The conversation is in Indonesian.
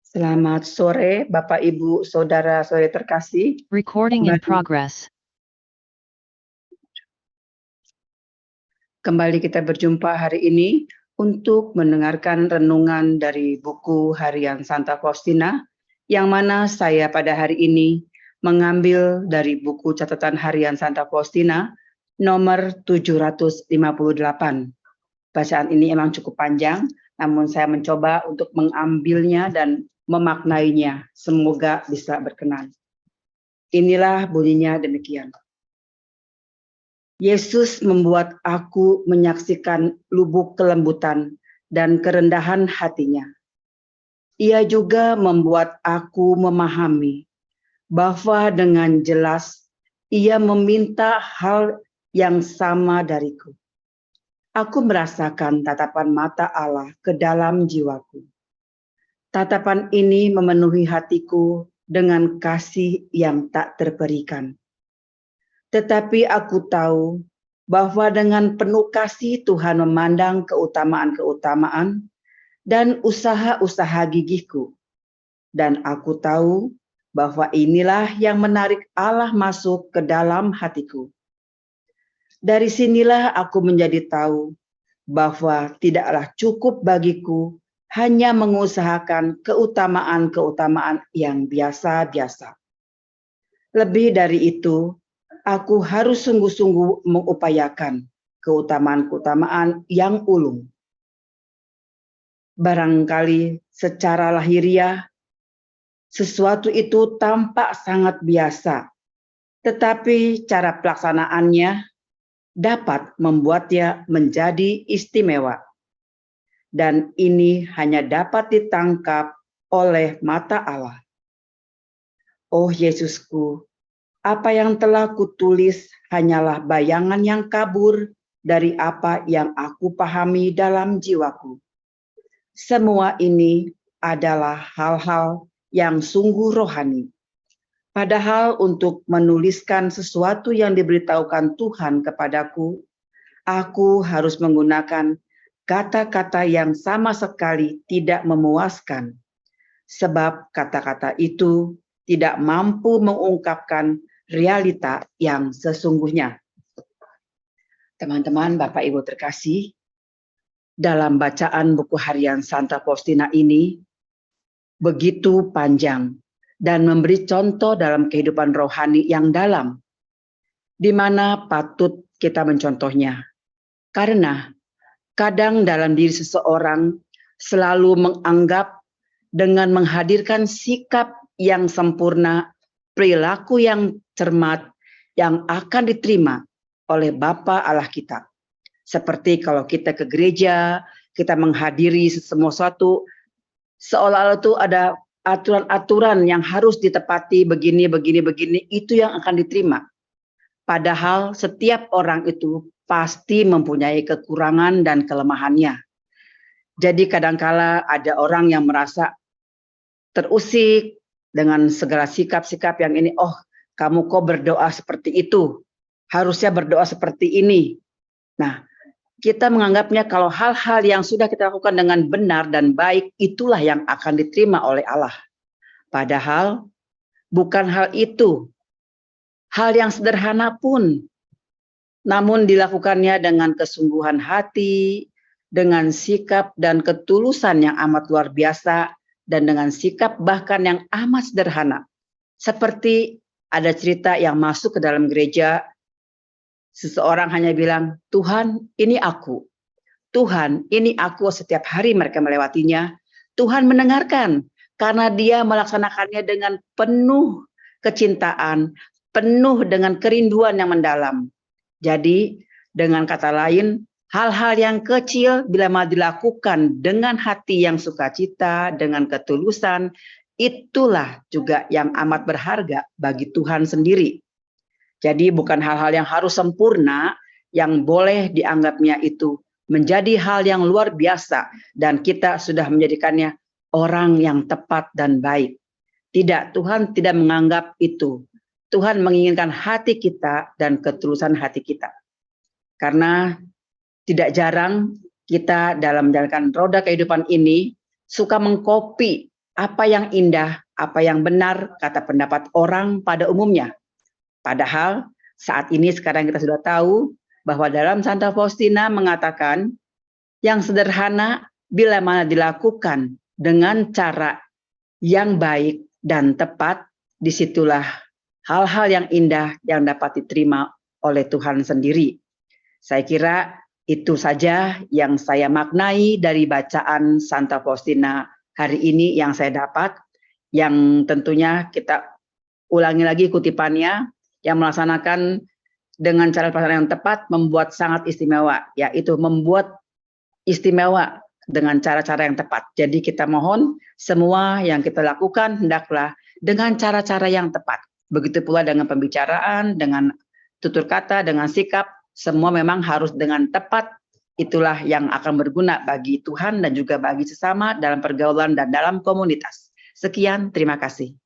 Selamat sore, Bapak, Ibu, saudara-saudari terkasih. Recording in progress. Kembali kita berjumpa hari ini untuk mendengarkan renungan dari buku harian Santa Faustina, yang mana saya pada hari ini mengambil dari buku catatan harian Santa Faustina nomor 758. Bacaan ini emang cukup panjang, namun saya mencoba untuk mengambilnya dan memaknainya. Semoga bisa berkenan. Inilah bunyinya demikian. Yesus membuat aku menyaksikan lubuk kelembutan dan kerendahan hatinya. Ia juga membuat aku memahami bahwa dengan jelas ia meminta hal yang sama dariku. Aku merasakan tatapan mata Allah ke dalam jiwaku. Tatapan ini memenuhi hatiku dengan kasih yang tak terperikan. Tetapi aku tahu bahwa dengan penuh kasih Tuhan memandang keutamaan-keutamaan dan usaha-usaha gigihku. Dan aku tahu bahwa inilah yang menarik Allah masuk ke dalam hatiku. Dari sinilah aku menjadi tahu bahwa tidaklah cukup bagiku hanya mengusahakan keutamaan-keutamaan yang biasa-biasa. Lebih dari itu, aku harus sungguh-sungguh mengupayakan keutamaan-keutamaan yang ulung. Barangkali secara lahiriah, sesuatu itu tampak sangat biasa, tetapi cara pelaksanaannya dapat membuatnya menjadi istimewa. Dan ini hanya dapat ditangkap oleh mata Allah. Oh Yesusku, apa yang telah kutulis hanyalah bayangan yang kabur dari apa yang aku pahami dalam jiwaku. Semua ini adalah hal-hal yang sungguh rohani. Padahal untuk menuliskan sesuatu yang diberitahukan Tuhan kepadaku, aku harus menggunakan kata-kata yang sama sekali tidak memuaskan. Sebab kata-kata itu tidak mampu mengungkapkan realita yang sesungguhnya. Teman-teman, Bapak Ibu terkasih, dalam bacaan buku harian Santa Faustina ini begitu panjang dan memberi contoh dalam kehidupan rohani yang dalam, di mana patut kita mencontohnya. Karena kadang dalam diri seseorang selalu menganggap dengan menghadirkan sikap yang sempurna, perilaku yang cermat, yang akan diterima oleh Bapa Allah kita. Seperti kalau kita ke gereja, kita menghadiri semua sesuatu, seolah-olah itu ada aturan-aturan yang harus ditepati, begini, itu yang akan diterima. Padahal setiap orang itu pasti mempunyai kekurangan dan kelemahannya. Jadi kadangkala ada orang yang merasa terusik dengan segala sikap-sikap yang ini, oh kamu kok berdoa seperti itu, harusnya berdoa seperti ini. Nah, kita menganggapnya kalau hal-hal yang sudah kita lakukan dengan benar dan baik, itulah yang akan diterima oleh Allah. Padahal bukan hal itu. Hal yang sederhana pun, namun dilakukannya dengan kesungguhan hati, dengan sikap dan ketulusan yang amat luar biasa, dan dengan sikap bahkan yang amat sederhana. Seperti ada cerita yang masuk ke dalam gereja, seseorang hanya bilang, Tuhan ini aku. Tuhan ini aku, setiap hari mereka melewatinya. Tuhan mendengarkan karena dia melaksanakannya dengan penuh kecintaan, penuh dengan kerinduan yang mendalam. Jadi dengan kata lain, hal-hal yang kecil bila mau dilakukan dengan hati yang sukacita, dengan ketulusan, itulah juga yang amat berharga bagi Tuhan sendiri. Jadi bukan hal-hal yang harus sempurna yang boleh dianggapnya itu menjadi hal yang luar biasa dan kita sudah menjadikannya orang yang tepat dan baik. Tidak, Tuhan tidak menganggap itu. Tuhan menginginkan hati kita dan ketulusan hati kita. Karena tidak jarang kita dalam menjalankan roda kehidupan ini suka mengcopy apa yang indah, apa yang benar, kata pendapat orang pada umumnya. Padahal saat ini sekarang kita sudah tahu bahwa dalam Santa Faustina mengatakan yang sederhana bila mana dilakukan dengan cara yang baik dan tepat, disitulah hal-hal yang indah yang dapat diterima oleh Tuhan sendiri. Saya kira itu saja yang saya maknai dari bacaan Santa Faustina hari ini yang saya dapat, yang tentunya kita ulangi lagi kutipannya, yang melaksanakan dengan cara pelaksanaan yang tepat membuat sangat istimewa, yaitu membuat istimewa dengan cara-cara yang tepat. Jadi kita mohon semua yang kita lakukan hendaklah dengan cara-cara yang tepat. Begitu pula dengan pembicaraan, dengan tutur kata, dengan sikap, semua memang harus dengan tepat. Itulah yang akan berguna bagi Tuhan dan juga bagi sesama dalam pergaulan dan dalam komunitas. Sekian, terima kasih.